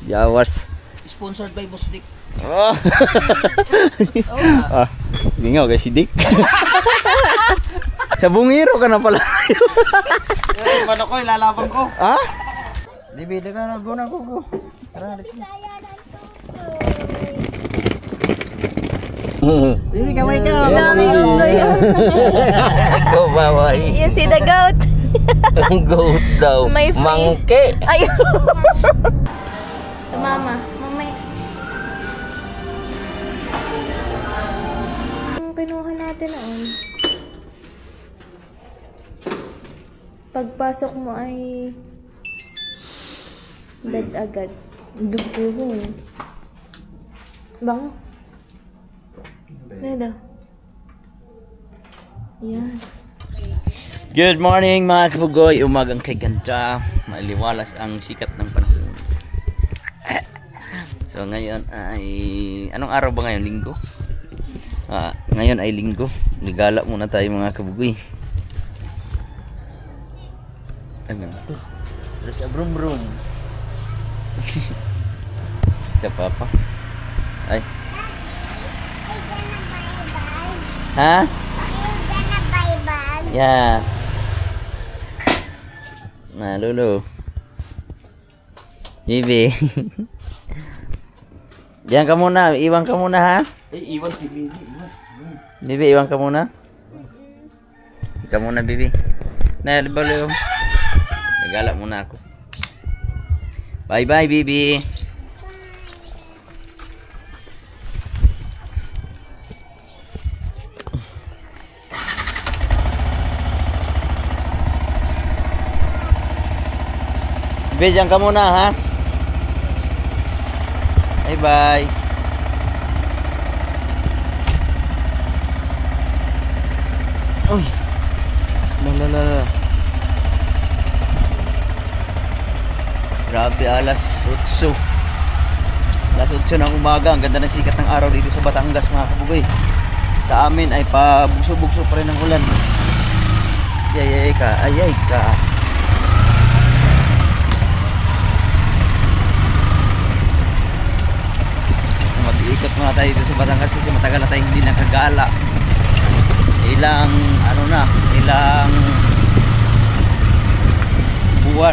Yawas. Sponsored by Boss Dick. Oh. Ah, gingaw kay si Dick. Sa bungiro ka na pala. Ano ko, ilalabang ko. Ha? Di bida ka na, go na, go. Tara, let's go. Bibi, kamay ka. Ikaw baway. You see the goat? Goat daw. May free. Mangke. Ay. Mama, mamay. Ang kinuha natin noon. Pagpasok mo ay bed agad. Dugo. Bango. Nada. Yan. Good morning mga kabugoy. Umagang kay ganda. Maliwalas ang sikat ng panahon. So ngayon ay... Anong araw ba ngayon? Linggo? Ngayon ay linggo. Ligala muna tayo mga kabugoy. Ano ito? There's a broom broom. Sa papa. Ay. Ha? Yeah. Nah, Lulu. Bibi. Diyan ka muna, iwan ka muna ha. Iwan si Bibi. Bibi, iwan ka muna. Ika muna, Bibi. Nah, Lulu. Nagalak muna ako. Bye-bye, Bibi. Bibi, dyan ka muna ha. Bye-bye. Uy. Lalala. Grabe, alas 8. Alas 8 ng umaga. Ang ganda ng sikat ng araw dito sa Batangas mga kabugoy. Sa amin ay pabugso-bugso pa rin ng ulan. Ayay ka, ayay ka. So, mag-iikot muna tayo dito sa Batangas kasi matagal na tayo hindi nakagala. Ilang buwan.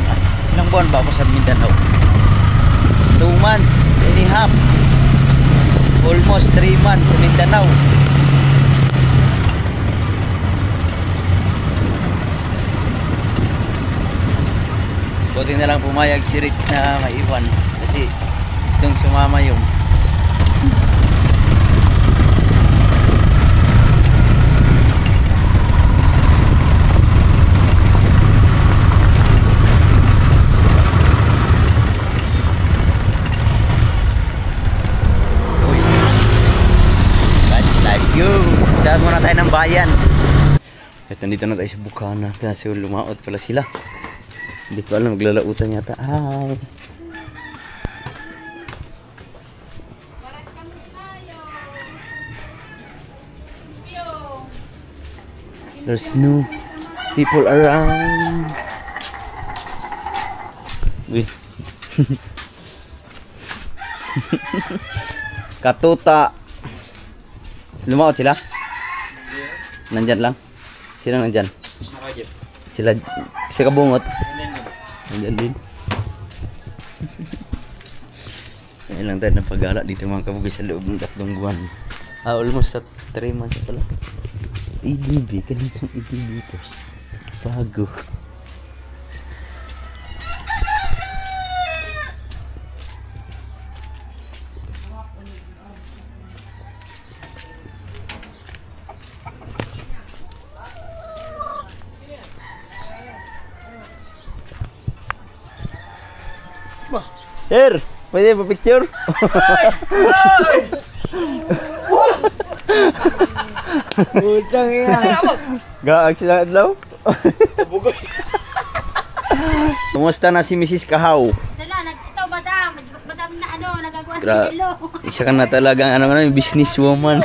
Ilang buwan ba ako sa Mindanao? 2 months and a half. Almost 3 months sa Mindanao. Buti na lang pumayag si Rich na maiwan kasi gustong sumama yung Dapat muna tayo ng bayan. At nandito na tayo sa Bukana kasi lumaot pala sila. Hindi ko alam, maglalautan yata. Hi! There's no people around. Uy. Katuta. Lumaot sila? Nandyan lang? Sino nandyan? Sila kabungot? Nandyan din. Ngayon lang tayo ng pag-gala dito mga kabugoy sa loob ng 3 buwan. Almost at 3 months pala. EDB, kanitong EDB ito. Bago. Sir, pwede ba picture? Utang yan. Gaag sila adlaw. Kumusta na si Mrs. Kahaw? Dala, ito badam na nagagawa ng ilo. Isa ka na talagang business woman.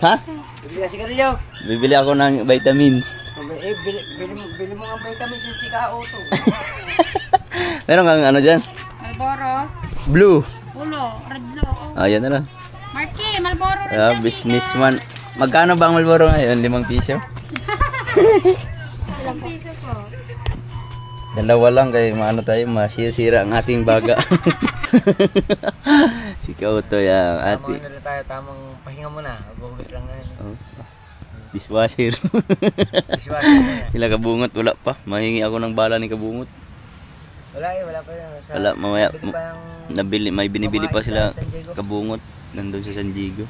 Ha? Bibili kasi ka rin. Bibili ako ng vitamins. Bili mo ang vitamins sa Sika Auto. Meron kang ano dyan? Malboro. Blue. Ulo. Red low. Oh. Ayan na lang. Marky, Malboro rin kasi. Businessman. Magkano ba ang Malboro ngayon? 5 piso? Ilang piso po? Dalawa lang kay maano tayo, masisira ang ating baga. Si Kauto yan, ate. Tamang ano tayo, tamang pahinga muna. Buhugas lang na yun. Oh. Dishwasher. Dishwasher muna. Sila Kabungot, wala pa. Mahingi ako ng bala ni Kabungot. Wala pa yun. Wala, mamaya. Bili pa yung May binibili pa sila sa San Diego. Kabungot. Nandun sa San Diego.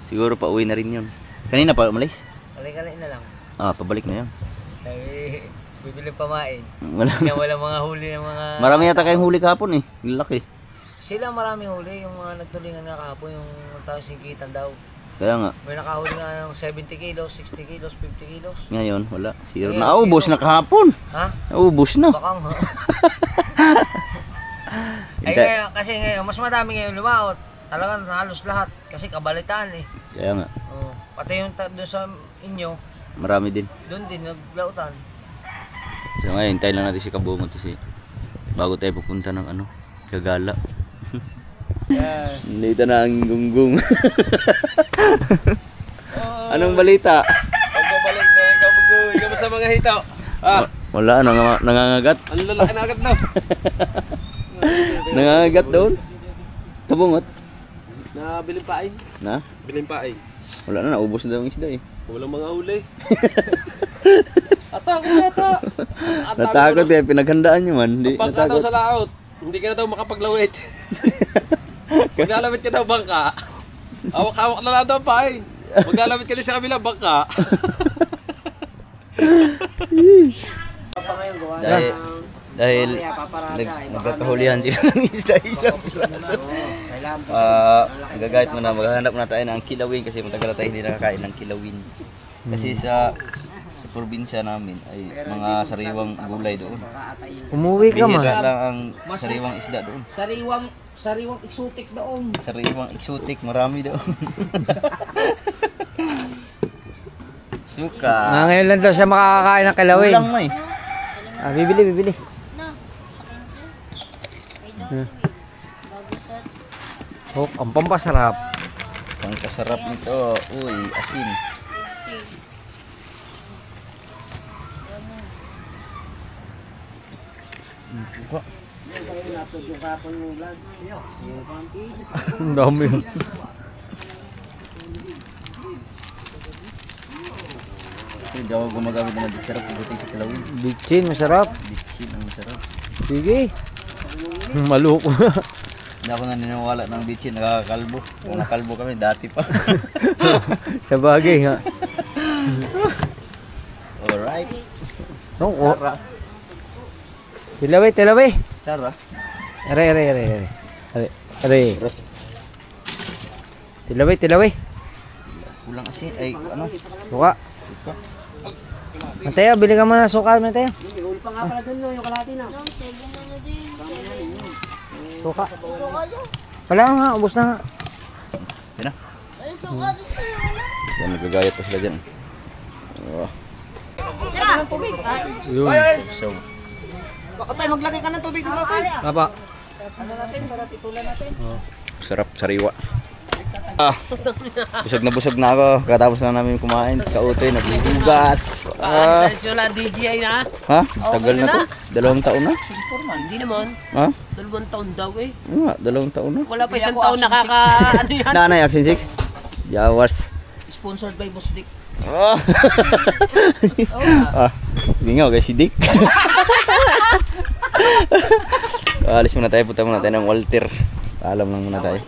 Siguro pa uwi na rin yun. Kanina pa umalis? Kali-kali na lang. Pabalik na yun. Ay, bibili pamain. Wala. Wala mga huli ng mga... Marami yata kayong huli kahapon eh. Laki. Sila maraming huli. Yung mga nagtulingan nga kahapon, yung tao singkitan daw. Kaya nga. May nakahuli nga ng 70 kilos, 60 kilos, 50 kilos. Ngayon, wala. Zero. Ngayon, Naubos zero. na kahapon. Ha? Naubos na. Bakang ha? Ay ngayon, kasi ngayon, mas madami ngayon lumaot. Talagang halos lahat. Kasi kabalitaan eh. Kaya nga. Oh, pati yung doon sa inyo, Marami din. doon din naglautan. So ngayon, hintayin lang natin si Kabungot kasi bago tayo pupunta ng ano, Gagala. Yeah. Nalita na ang gunggong. Anong balita? Pagbabalik na yung kabugoy. Kamusta mga hito? Wala, nangangagat. Ang lalaki na agad daw. Nangangagat doon. Kabungot. Nabiling paing. Na? Biling paing. Wala na, naubos na daw ang isda eh. Walang mga huli. Atako yata. Natakot eh, pinaghandaan nyo man. Hindi, Bangka daw natakot. sa laot. Hindi ka na daw makapaglawit. Maglalawit ka daw bangka. Hawak-hawak na lang daw paing. Maglalawit ka din sa kabilang bangka. Dahil nagkakahulihan sila ng isda isang piraso. Gagayat mo na, maghahanap na tayo ng kilawin kasi matagal na tayo hindi nakakain ng kilawin. Kasi sa probinsya namin ay mga sariwang gulay doon. Umuwi ka man. Bihira lang ang sariwang isda doon. Sariwang exotic doon. Sariwang exotic, marami doon. Suka. Ngayon lang daw siya makakakain ng kilawin. Kulang mo eh. Bibili. No. Oh, ang pampasarap. Ang kasarap nito. Uy, asin. Ang dami yun. Hindi ako gumagamit ng sarap pagdating sa kilawin. Bitchin, masarap. Bitchin ang masarap. Sige. Maluko. Hindi ako naniniwala ng bitchin, nakakakalbo. Kung nakalbo kami, dati pa. Sa bagay nga. Alright. No, oh. Tilaway. Sara. Are. Tilaway. Kulang asin. Ay, ano? Suka. Suka. Mateo, bili ka muna ng suka, Mateo. Suka. Wala nga, ubos na nga. Yan na. Yan, nagagayat pa sila dyan. Oh. Yun. So, Papa. sarap, sariwa. Busog na ako. Katapos na namin kumain. Kautoy, nagliligas. Wala DJI na. Ha? Tagal na to? 2 taon na? Hindi naman. Ha? 2 taon daw eh. Nga, 2 taon na. Wala pa isang taon nakaka... ano yan? Nanay, Action 6? Jawas. Sponsored by Boss Dick. Oh. Hindi nga, okay, si Dick. Alis muna tayo, punta muna tayo ng Walter. Paalam lang muna tayo.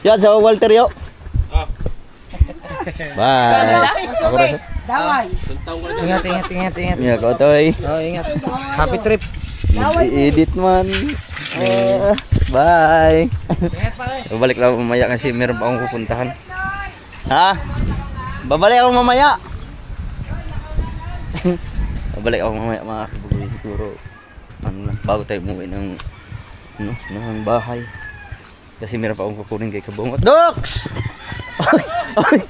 Yan, sa Walter yo. Bye. Ako na sa. Ingat. Ingat ko, Toy. Oh, ingat. Happy trip. I-edit man. Bye. Babalik lang mamaya kasi meron pa akong pupuntahan. Ha? Babalik ako mamaya. Babalik ako mamaya mga kabugoy. Siguro ano lang, bago tayo umuwi ng ng bahay. Kasi meron pa akong kukunin kay Kabungot. Doks! Ay,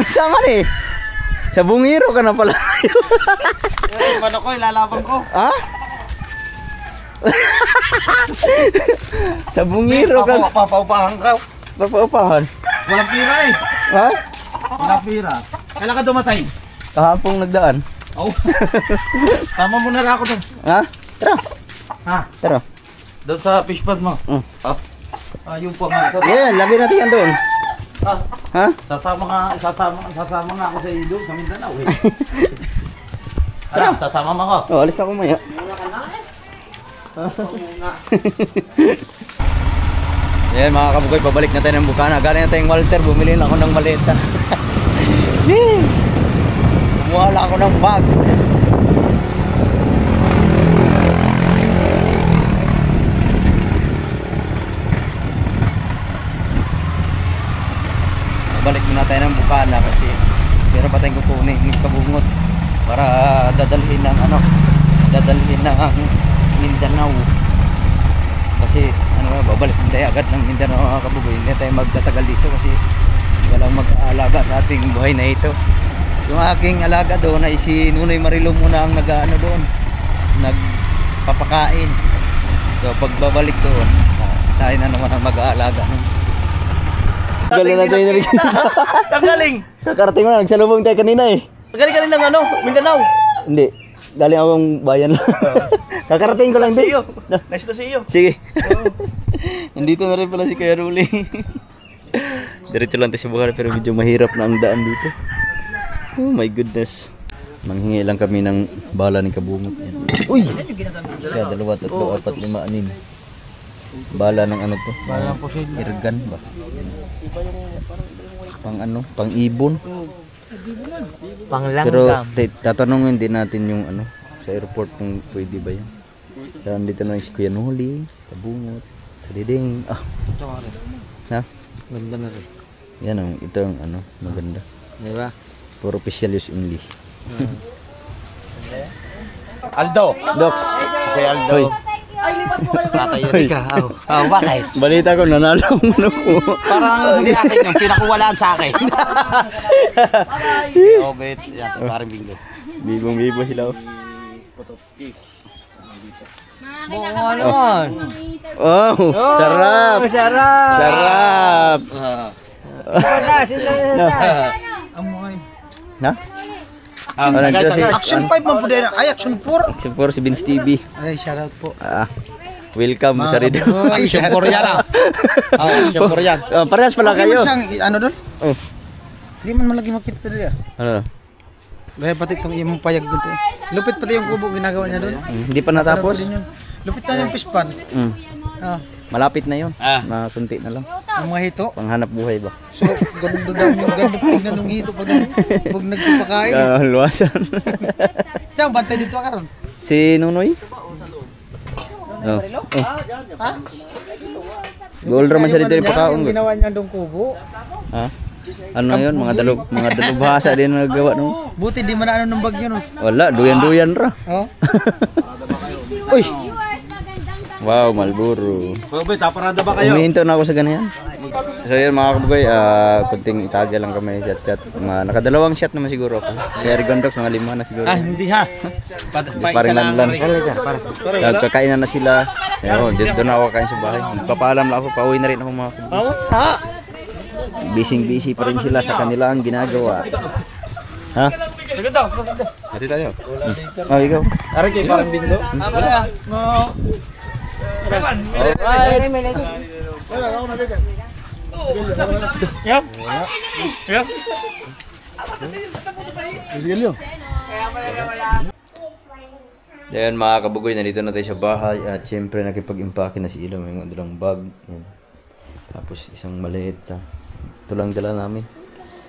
sama ni. Sa bungiro ka na pala. Mano ko, ilalabang ko. Ha? Sa bungiro ka. Papaupahan ka. Papaupahan. Walang pira eh. Ha? Walang pira. Kailan ka dumatay? Kahapong nagdaan. Oh. Tama mo na lang ako doon. Ha? Tara. Ha? Tara. Doon sa fish pond mo. Mm. Yung po nga. Yan, lagay natin yan doon. Ha? Sasama nga ako sa iyo sa Mindanao eh. Tara, sasama mo ako. Oh, alis na ako maya. Yan mga kabugay, pabalik na tayo ng Bukana. Galing na tayong Walter, bumili na ako ng maleta. Kumuha ako ng bag. Balik muna tayo ng Bukana kasi meron pa tayong kukunin ng kabungot para dadalhin ng Mindanao. Kasi babalik tayo agad ng Mindanao mga kabugoy. Hindi tayo magtatagal dito kasi walang mag-aalaga sa ating buhay na ito. Yung aking alaga doon ay si Nunoy Marilo muna ang doon, nagpapakain. So pagbabalik doon, tayo na naman ang mag-aalaga nun. Galing na tayo na rin. Ang galing! Kakarating mo na, nagsalubong tayo kanina eh. Galing ka rin ng Mindanao. Hindi, galing akong bayan lang. Kakarating ko lang din. Nice to see you. Sige. Nandito na rin pala si Kuya Ruli. Diretso lang tayo sa Bukana pero medyo mahirap na ang daan dito. Oh my goodness. Manghingi lang kami ng bala ng kabungot. Uy! Isa, 2, 3, 4, 5, 6. Bala ng ano to? Bala ng pusin. Irgan ba? Pang ibon. Panglanggam. Pero tatanungin din natin yung sa airport kung pwede ba yan. Dan dito na si Kuya Noli, sa bungot, sa diding. Ha? Ganda na rin. Yan ito ang maganda. Di ba? For official use only. Aldo. Dox. Si Aldo. Hoy. Tatayo ka. Bakit? Balita ko nanalo ang ko. Parang hindi akin yung pinakuwalaan sa akin. Obet, yan si Parang Bingo. Bibong-bibo sila. Mga naman. Oh, sarap. Sarap. Sarap. Na? Action 5 man po din. Ay, Action 4. Siguro si Vince TV. Ay, shoutout po. Welcome sa rin. Action 4 yan Action 4 yan. Parehas pala kayo. Doon? Oh. Di man malagi makita dito. Ano? Dahil pati itong imong payag dito eh. Lupit pati yung kubo ginagawa niya doon. Hindi pa natapos. Lupit na yung pispan. Malapit na yun. Makunti na lang. Ang mga hito. Panghanap buhay ba? So, ganda daw yung ganda tingnan ng hito pag nagpapakain. Luwasan. Saan bantay dito ka ron? Si Nunoy? Oh. Ha? Gold raman siya dito yung pakaon. Yung ginawa niya doon kubo. Ha? Ano yun? Mga dalubhasa din na nagawa nung. Buti di man na ng bagyo nun. Wala, duyan-duyan ra. Oh. Uy! Wow, Malboro. Obet, taparada ba kayo? Umihinto na ako sa ganyan. So yun mga kabugoy, kunting itagya lang kami chat-chat. Nakadalawang shot naman siguro ako. Kaya Rigondox, mga 5 na siguro. Hindi ha. Parang nanlan. Nagkakain na sila. Dito na ako kain sa bahay. Magpapaalam lang ako, pauwi na rin ako mga kabugoy. Busy pa rin sila sa kanilang ginagawa. Ha? Hati tayo. Ikaw. Aray kay Parang Bingo. Wala. Alright. Yup. Then mga kabugoy, nandito na tayo sa bahay at syempre nakipag-impake na si Ilo. May mga dalang bag. Yan. Tapos isang maliit. Ito lang dala namin.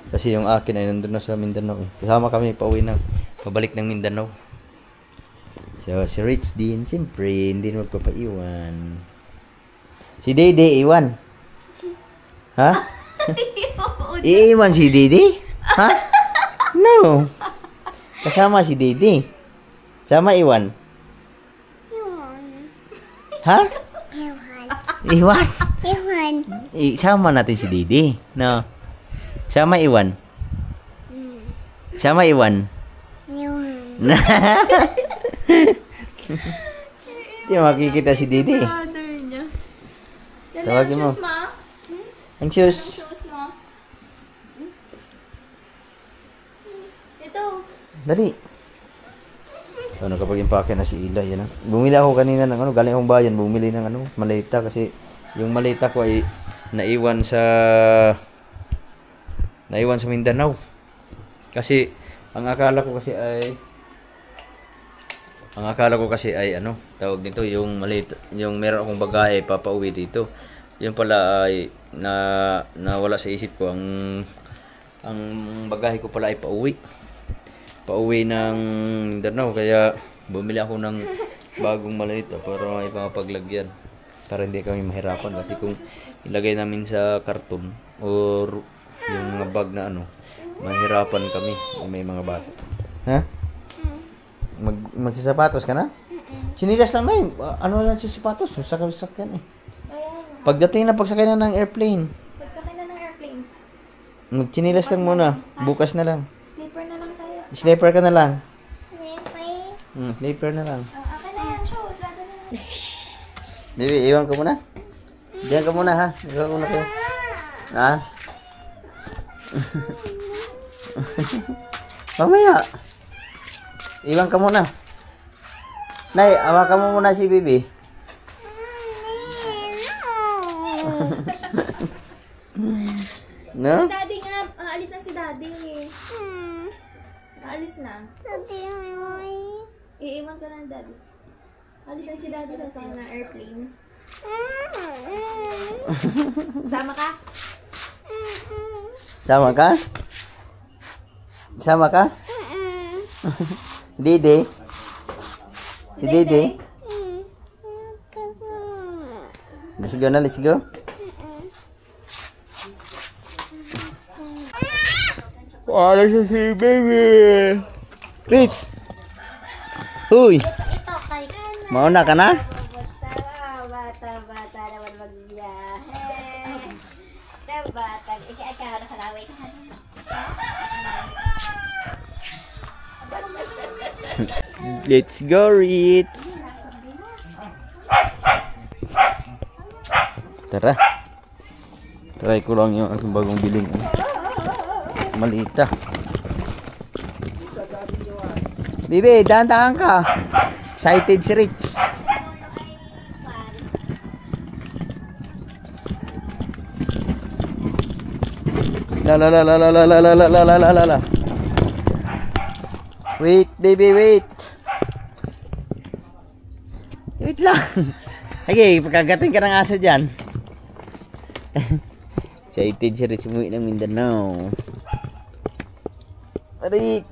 Kasi yung akin ay nandun na sa Mindanao. Kasama kami pauwi na. Pabalik ng Mindanao. So si Rich din, syempre hindi magpapaiwan. Si Dede, iwan. Ha? Iiwan si Dede? Ha? No. Kasama si Dede. Sama iwan. Ha? Iwan. Sama natin si Dede. No. Sama iwan. Sama iwan. Hindi makikita si Didi. Father niya. Dali, Tawagin mo. shoes mo. Anxious. Shoes mo. Ito. Dali. So, nakapag-impake na si Ila. Yan, bumili ako kanina ng ano, galing akong bayan. Bumili ng ano, maleta. Kasi yung maleta ko ay naiwan sa Mindanao. Kasi ang akala ko kasi ay ano, tawag dito, yung maleta, yung meron akong bagahe papauwi dito. Yung pala ay nawala sa isip ko, ang bagahe ko pala ay pauwi ng Mindanao, kaya bumili ako ng bagong maleta para may papaglagyan, para hindi kami mahirapan. Kasi kung ilagay namin sa karton or yung mga bag na ano, mahirapan kami, may mga bata. Ha? Magsasapatos ka na? Sinilas lang na yun. Ano lang sa sapatos? Sakyan eh. Pagdating na, pagsakay na ng airplane. Pagsakay na ng airplane. Magsinilas lang muna. Bukas na lang. Sleeper na lang tayo. Sleeper ka na lang. Sleeper na lang. Akin na yan, shoes. Lado na yan. Baby, iwan ka muna. Diyan ka muna ha. Iwan ko muna kayo. Ha? Mamaya. Iwan ka muna. Nay, awakan mo muna si Bibi. No? Daddy nga, aalis na si Daddy. Aalis na. Iiwan ka na, Daddy. Aalis na si Daddy na sa ng airplane. Sama ka? Sama ka? Sama ka? Dede? Si Dede? Let's go na, let's go. Wala siya si baby. Rich! Huy! Ito kay... Mauna ka na? Bata naman magbiyahe. Bata, ikaw na kalaway ka. Let's go, Rich! Tara. Try ko lang yung aking bagong biling. Malita. Bibi, dahan-dahan ka. Excited si Rich. La. Wait, baby, wait. Wait lang. Okay, pagkagating ka ng aso dyan. Excited si Rich umuwi ng Mindanao. Rich!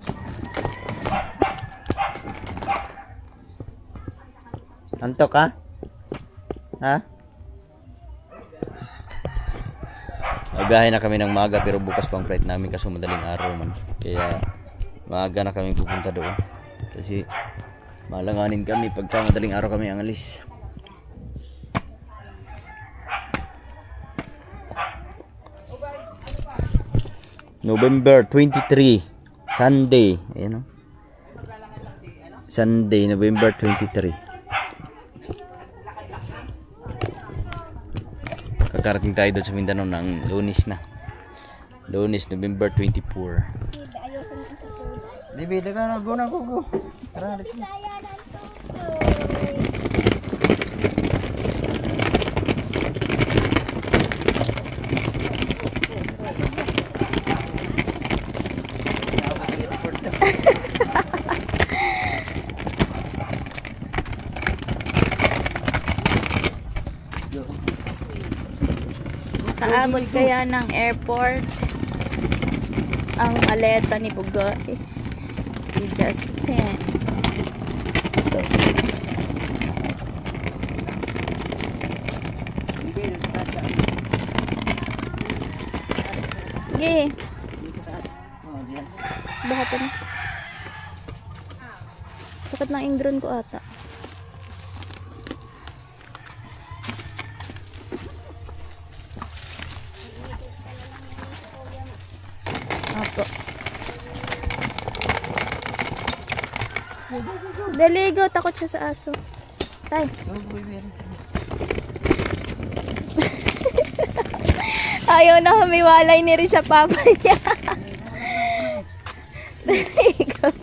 Antok ka? Ha? Biyahe na kami ng maaga pero bukas pang flight namin kasi madaling araw man. Kaya maaga na kami pupunta doon. Kasi malanganin kami pagka madaling araw kami ang alis. November 23, Sunday. Ayan o. Sunday, November 23. Kakarating tayo doon sa Mindanao ng Lunes na. Lunes, November 24. Dibi, daga na, go na, go. Tara, let's go. Aabot kaya ng airport ang maleta ni Pugoy, si Justin. Sige. Bahat na. Sakit ng ingron ko ata. Apo. Dali, go. Takot siya sa aso. Tay. Ayaw na humiwalay ni rin sa papa niya. Ikaw.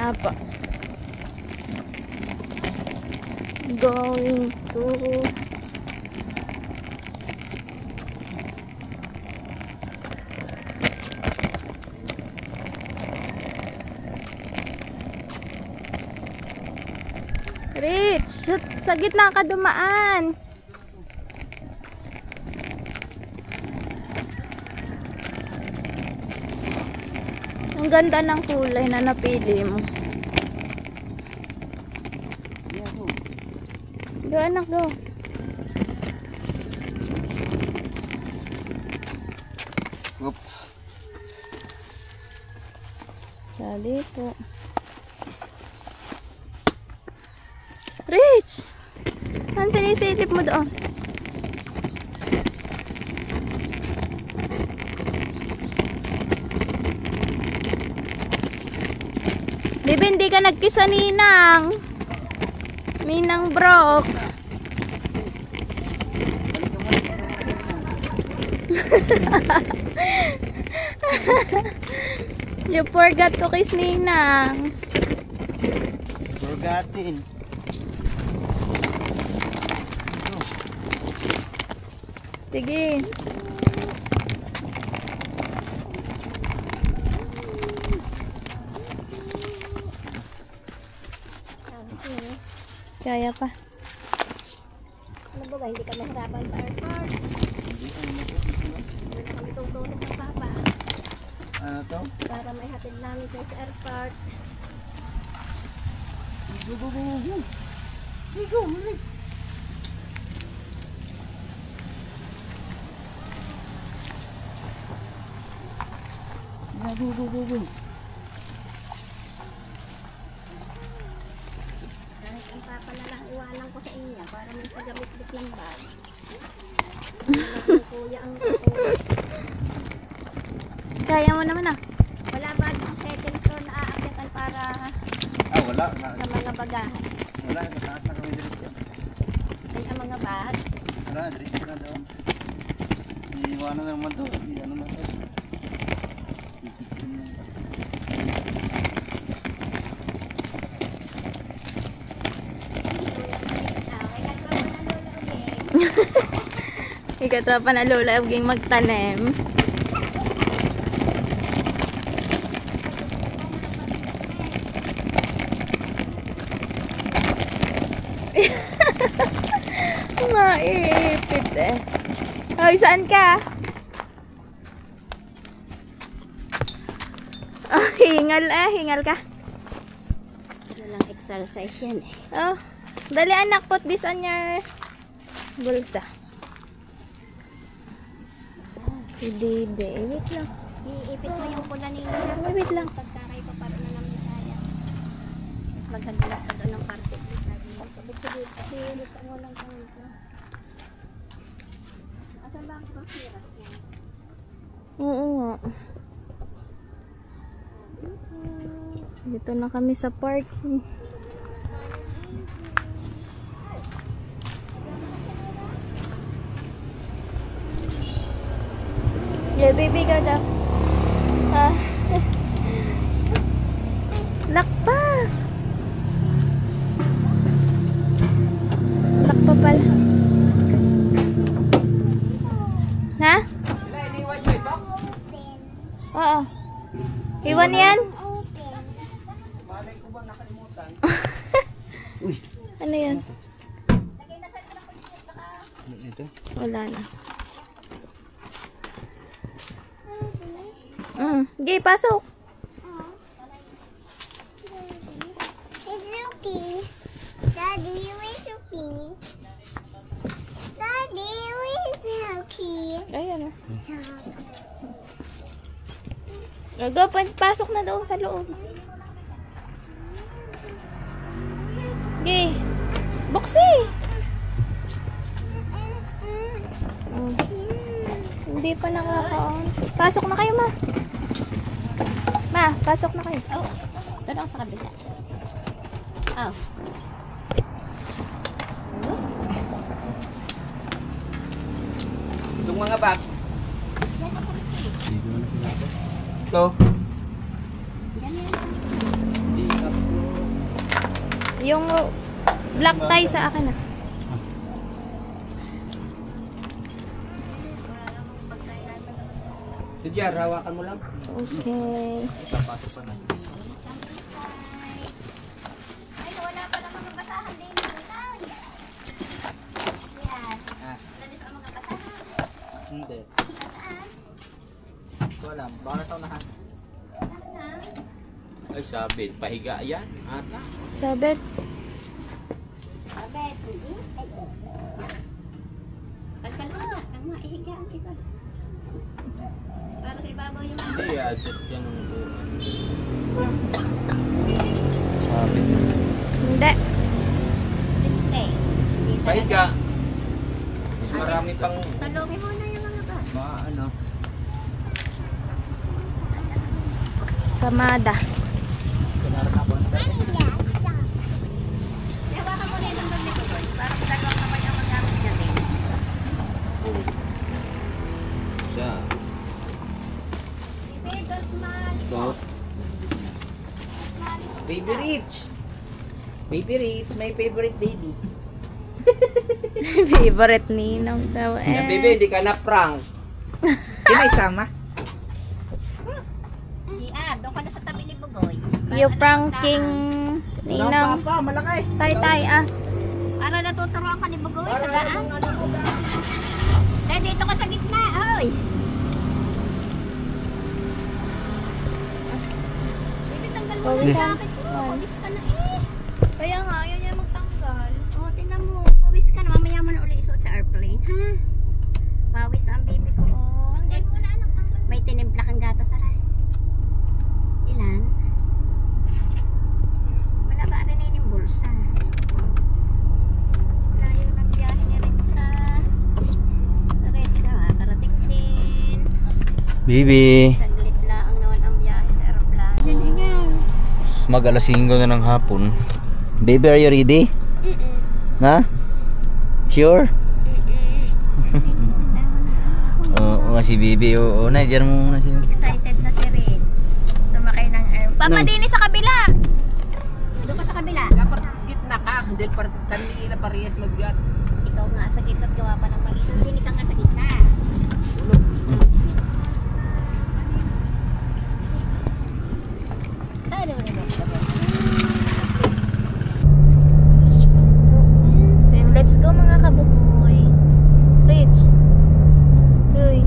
Apa? Going to Rich, sa gitna ka dumaan. Ang ganda ng kulay na napili mo. Go anak, go. Oop. Sali po. Rich! Ang sinisilip mo doon? Bibi, hindi ka nagkisa Ninang. Ninang broke. You forgot to kiss Ninang. Forgotten. Sige. Kaya pa. Ano ba ba? Hindi ka mahirapan sa airport. Wala kami tutulog ng papa. Ano to? Para may hatid namin kayo sa airport. Go, go, go, go. Hey, go, Rich. Yeah, go, go, go, go. Kahit ang papa na lang iwanan ko sa inyo para may pagamit-bit ng bag. Ang kuya ang kuya. Kaya mo naman ah. Wala ba ang second floor na aakyatan para Wala. sa mga bagahe? Wala, nataas na kami dito. Ay, ang mga bag. Wala, dito na daw. Iiwanan na naman to. Ano na to. Ikatropa na lola, huwag magtanim. Maipit eh. Hoy, saan ka? Oh, hingal ka. Ito lang exercise yan eh. Oh, dali anak, put this on your bulsa. Si Dede, wait lang. Iipit mo yung pula nila. Wait lang. Pagkakay pa para na ng Bisaya. Mas maghanap ka doon ng carpet. Sabit ka mo lang kung ito. Asan ba ang pasiras niya? Oo nga. Dito na kami sa parking. Yeah, baby, go daw. Lakpa! Lakpa pala. Ha? Oo. Iwan yan? Uy. Ano yan? Ito. Wala na. Okay, pasok. It's okay. Daddy, where's okay? Daddy, where's okay? Ayan o. Go, pasok na doon sa loob. Okay. Boxy! Hindi pa nakaka-on. Pasok na kayo, ma. Ma, pasok na kayo. Oh, doon ako sa kabila. Oh. Itong mga bag. Ito. Yung black tie sa akin ah. Diyan, hawakan mo lang. Okay. Sapato pa na. Ay, wala pa naman ang basahan din. Yan. Lalis pa mga basahan. Hindi. Wala, baka nasa unahan. Ay, sabit. Pahiga yan. Ata. Sabit. Abet, hindi. Ay, pagkalma, tama, ihigaan kita. Para sa ibabaw yung Hindi, adjust yan. Sabit. Hindi. display. Hindi Pahiga. Mas marami pang Tulungin mo na yung mga bag. ano. Kamada. Hawakan mo na yung bag nito, boy. Para magagawa naman yung magamit natin. Siya. Baby, don't smile. Ito. Baby Rich. Baby Rich, my favorite baby. Favorite ni Ninong daw eh. Baby, hindi ka na prank. Kinaisama? Di doon ka na sa tabi ni Bugoy. Yung pranking Ninong. malaki. Tay ah. Para natuturuan ka ni Bugoy sa daan. Dahil dito ka sa gitna, oy. Baby, tanggal mo na Pawis sa ka. akin. Pawis ka na eh. Kaya nga, ayaw niya magtanggal. O, tingnan mo. Pawis ka na. Mamaya mo na uli isuot sa airplane, ha? Pawis ang baby ko, oh. Tanggal mo na, anak. May tinimpla kang gatas, aray. Ilan? Wala ba rin yung bulsa? Layo ng biyahe ni Retsa. Retsa, karating din. Bibi. Saglit lang naman ang biyahe sa aeroplano. Mag alas 5 na ng hapon. Baby, are you ready? Ha? Sure? Oo, si Bibi. Oo, na. Diyan mo muna siya. Excited na si Retsa. Sumakay ng airplane. Papadini sa kabila. Doon ka sa kabila. Dapat gitna ka. Hindi kanila parehas magbigat. Ikaw nga sa gitna at gawa pa ng mali. Hindi ka nga sa gitna. Let's go mga kabugoy. Rich. Uy.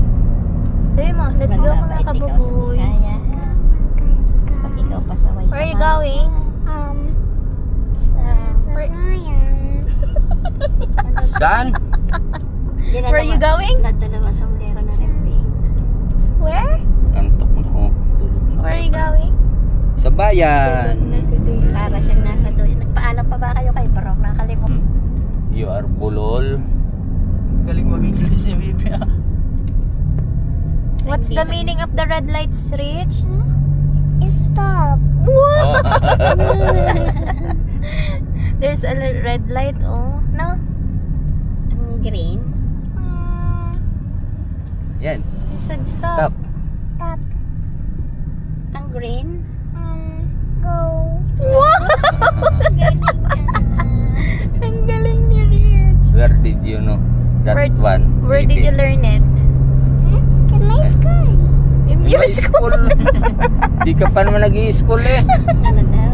Sabi mo, let's go mga kabugoy. Pag ikaw pasaway sa Where are you going? Saan? Where are you going? Nagdalawa sombrero na rin, babe. Where? Antok na ako. Tulog na. Where are you going? Sa bayan. Para siyang nasa doon. Nagpaalam pa ba kayo kay Bro? Nakalimutan. You are bulol. Galing mag-English si Bibi. What's the meaning of the red lights, Rich? Stop. What? There's a red light, oh. No? Ang green. Yan. You said Stop. stop. Stop. Ang green. Go. Wow! Ang galing ni Rich. Where did you know that one? Where did you learn it? In my school. In your school. Di ka pa naman nag-i-school eh. Ano daw?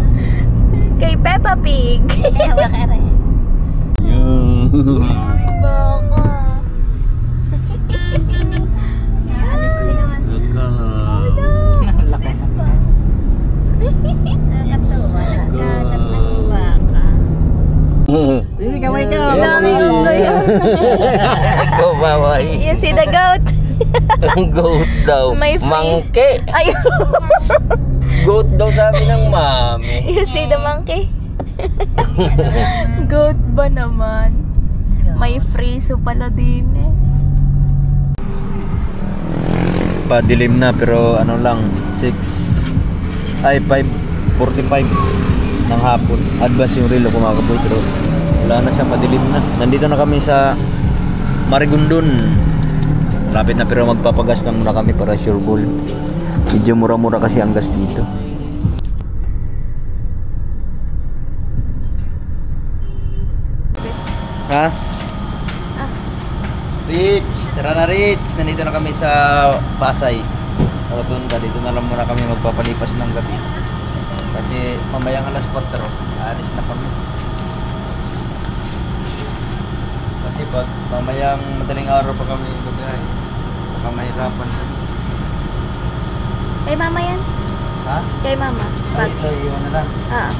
Kay Peppa Pig. Ewa ka rin. Baka. Alis din naman. Lakas. Nakakatuwa. Nagkagat ng baka. Hindi ka may Dami ko yun. Ikaw baway. You see the goat? Goat daw. May free- Monkey. Ay. Goat daw sabi ng mami. You see the monkey? Goat ba naman? May friso pala din eh. padilim na pero ano lang 5:45 ng hapon. Advance yung relo ko mga kaboy pero wala na siya, padilim na. Nandito na kami sa Marigondon. Malapit na pero magpapagas lang muna kami para sure goal. Medyo mura-mura kasi ang gas dito. Ha? Rich! Tara na Rich! Nandito na kami sa Pasay. Rotunda. Dito na lang muna kami magpapalipas ng gabi. Kasi mamayang alas 4, alis na kami. Kasi pag mamayang madaling araw pa kami gagawin, baka mahirapan. Kay mama yan? Ha? Kay mama. Ay, ito, iwan na lang. Ah.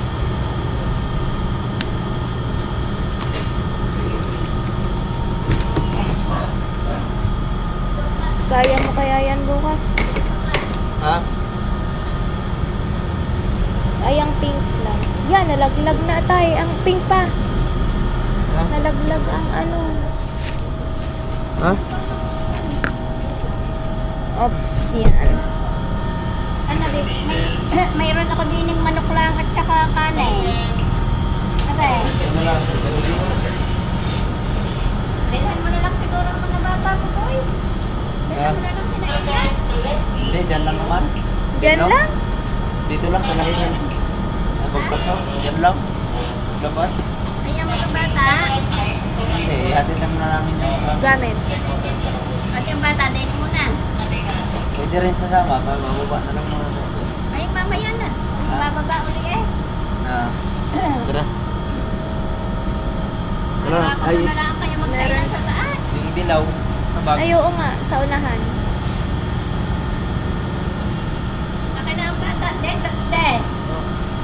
Kaya mo kaya yan bukas? Ha? Ay, ang pink lang. Yan, nalaglag na tayo. Ang pink pa. Ha? Nalaglag ang ano. Ha? Ops, yan. Ano, mayroon ako din ng manok lang at saka kanin. Aray. Ano lang? Bilhan mo na lang siguro ang mga bata ko, boy. Bilhan mo na lang sila yan. Hindi, dyan lang naman. Yan No? lang? Dito lang, kalahin lang. Pagpasok, dyan lang. Labas. Ayan mga bata. Eh, hatid lang na namin yung Gamit. At yung bata, din muna. pwede rin sasama, mababa na lang muna. Ay, mamaya na. Bababa uli eh. Na, tara. Wala, Ako ay, na lang kayo magkailan sa taas. yung dilaw, na bago. Ay, oo nga. Sa unahan. Akin na ang bata. Den.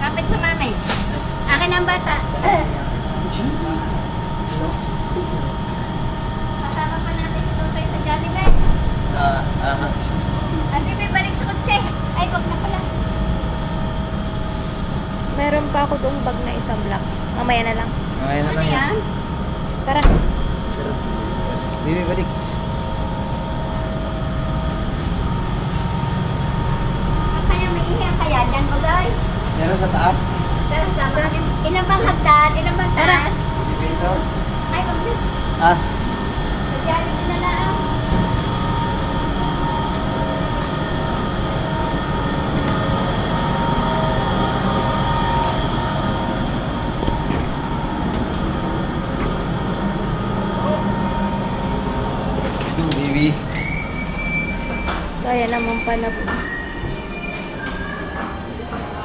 Kapit sa mami. Akin na ang bata. Kasama pa natin ito kayo sa Jollibee. Ay, Bibi, balik sa kotse. Ay, wag na pala. Meron pa ako doong bag na isang black. Mamaya na lang. Ngayon na Ano lang yan. yan? Tara. Bibi, balik. Saan kaya may ihiyan kaya? Diyan mo, guys. Meron sa taas. Tara, sama. Ilan bang hagdan? Ilan bang taas? Bibi, ito. Ay, wag na. Ah, Sa Jollibee na lang. ito, Bibi. Kaya naman pa na po.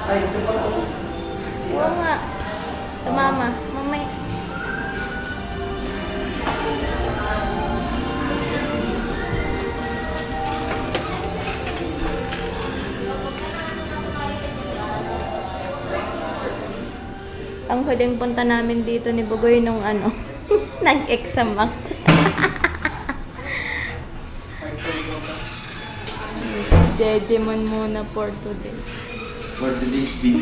Ay, ito pala. Oo nga. Sa mama. Mamaya. Ang huling punta namin dito ni Bugoy nung ano, nag-exam ako. Jejemon muna for today. For the Lisbon.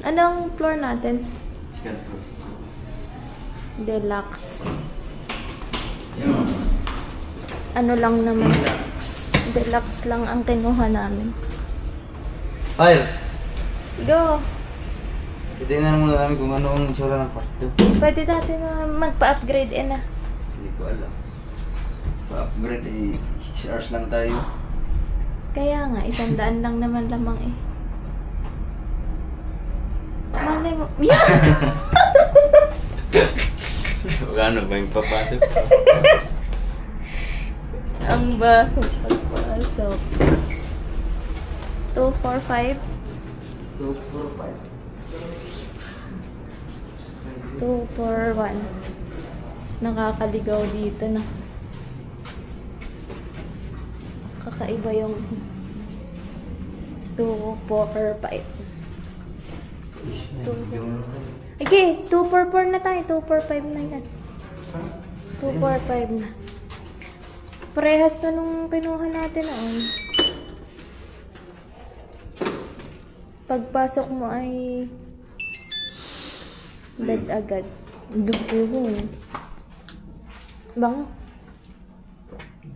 Anong floor natin? Second floor. Deluxe. Ano lang naman. Deluxe lang ang kinuha namin. Fire. Go! Titignan muna namin kung ano ang itsura ng kwarto. Pwede natin na magpa-upgrade na. Hindi ko alam. Pa-upgrade eh, 6 hours lang tayo. Kaya nga, 100 lang naman lamang eh. Malay mo. Yeah! Ano ba yung papasok? Ang baho pagpasok. 245. 241. Nakakaligaw dito na. Kakaiba yung 245. Okay, 244 na tayo. 245 na yan. 245 na. Parehas na nung kinuha natin noon. Pagpasok mo ay bed agad. Dugo. Bango.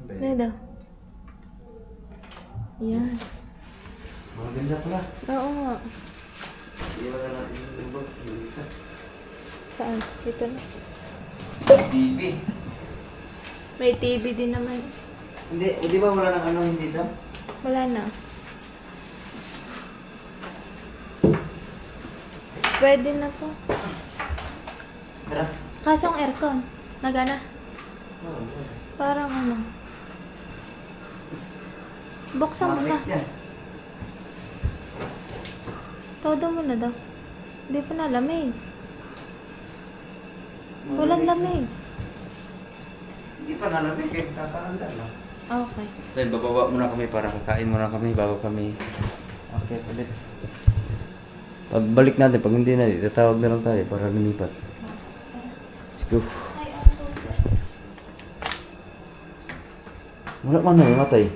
Ano daw? Yan. Maganda pala. Oo nga. Iwan na natin yung lubog. Saan? Dito na. TV. May TV din naman. Hindi, di ba wala nang ano hindi daw? Wala na. Pwede na po. Tara. Kaso ang aircon. Nagana. Parang ano. Buksan mo na. Bakit yan? Todo mo na daw. Hindi pa na lamig. Walang lamig. Hindi pa nalamig kayo kakaanda lang. Okay. Then bababa muna kami para kakain muna kami bago kami. Okay, ulit. Pagbalik natin, pag hindi na, tatawag na lang tayo para lumipat. Let's go. Ay, ang susi. Wala man na, matay.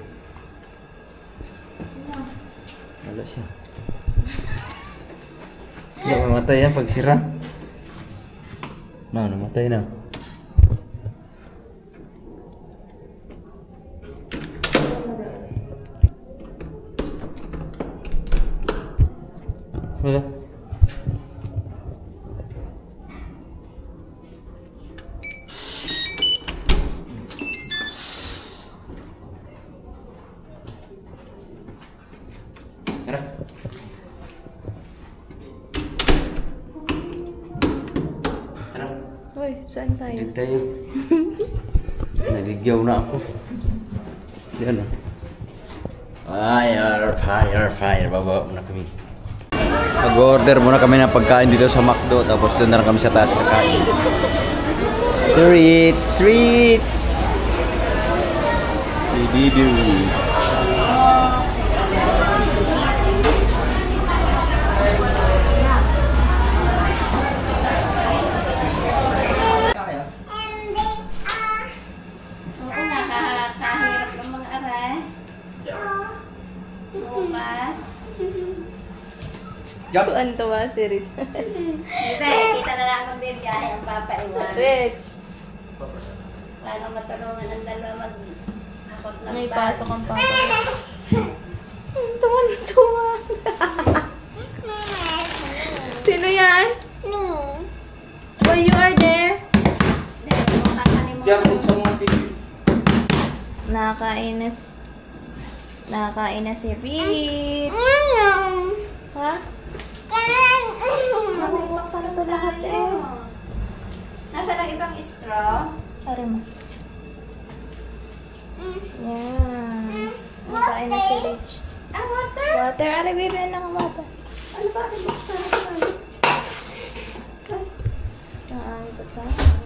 No. Wala siya. Hindi mamatay yan pag sira. Na, namatay na. Wala. Tara. Tara. Uy, saan tayo? Dito tayo. Naligyaw na ako. Yan o. Fire. Baba muna kami. Mag-order muna kami ng pagkain dito sa McDo. Tapos doon na lang kami sa taas kakain. Treats! Si Bibi. Oo nga, kahirap ng mga aray. Bukas. Tuwan-tuwa si Rich. Diba, kita na lang ng bibiyahe ang papaiwan. Rich! Paano matulungan ang dalawa mag-akot ng May bag. pasok ang papa. Tuwan-tuwa. Sino yan? Me. Why you are there? Dahil mo kakalimutan. Nakakain na si Rich. Ha? Nakakasal ko lahat eh. Nasaan ang ibang straw? Pare mo. Yan. Nakain na si Rich. Ah, water? Water. Are, baby. Ano ang water? Ano ba? Ano Ang ito.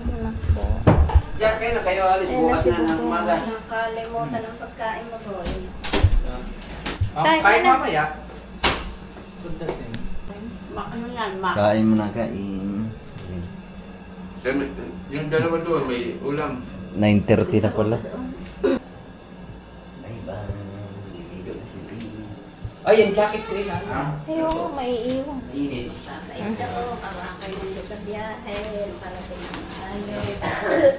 Anak ko. Diyan kayo na kayo alis bukas na ng umaga. Nakalimutan ang pagkain mo, boy. Kain na. mamaya. Ano yan, Kain muna, kain. Yung dalawa doon, may ulam. 9:30 na pala. Bye-bye. Dito na si Rich. Ay, yung jacket ko rin ha? Ayoko, maiiwan. Init. Ito, kawakay nandito sa biyahe. Parating ang tayo. Bye-bye.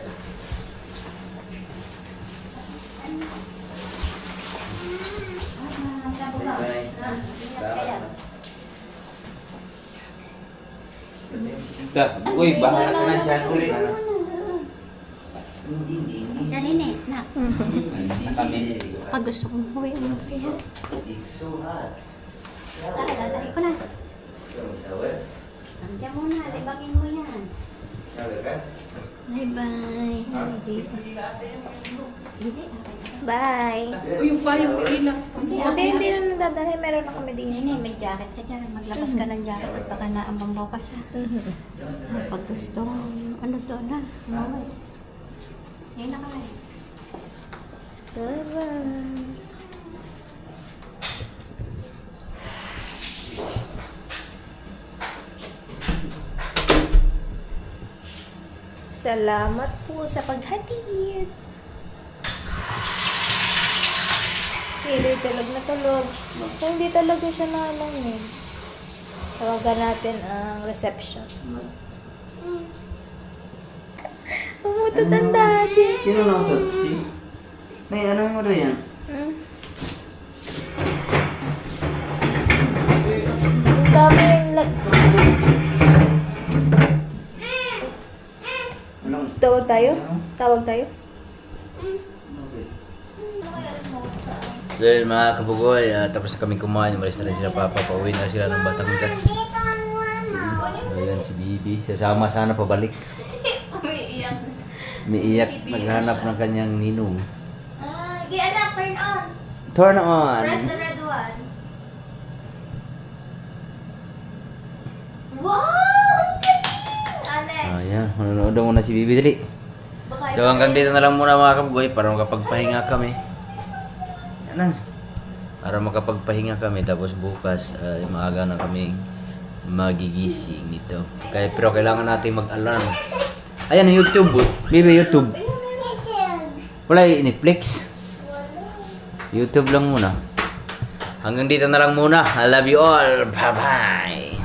Uy, bahala ka na dyan ulit. Dali, nak. Pag gusto kong huwi, ano ba yan? It's so hot. Dali ko na. Shower? Nandiyan mo na, libagin mo yan. Shower ka? Bye-bye. Hindi, Bye. Yung payong ko ilang. Hindi na nadadali. Meron na kami din. Nene, may jacket ka dyan. Maglabas ka ng jacket at baka naambang bukas ha. Pag gusto mo, ano doon ha? Maway. Ngayon na ka lang. Bye-bye. Salamat po sa paghatid. Hindi tulog na tulog. Hindi talaga siya nalamin. Tawagan natin ang reception. Nautot ang daddy. Sino nautot? Si? Nay, ano mo rin yan? Hmm. Ang dami yung Anong? Tawag tayo? Tawag tayo? So yun mga kabugoy, tapos na kami kumain, umalis na rin sila papa, pauwi na sila ng Batangas. So yan si Bibi, sasama sana pabalik. Umiiyak, naghanap ng kanyang ninong. Anak, turn on. Turn on! Press the red one. Wow! Ang galing! Alex. Ayan, manonood daw muna si Bibi dali. So hanggang dito na lang muna mga kabugoy para makapagpahinga kami. Yan lang. Para makapagpahinga kami tapos bukas maaga na kami magigising nito. Kaya, pero kailangan natin mag-alarm. Ayan, YouTube. Bibi, YouTube. Wala Netflix. YouTube lang muna. Hanggang dito na lang muna. I love you all. Bye-bye.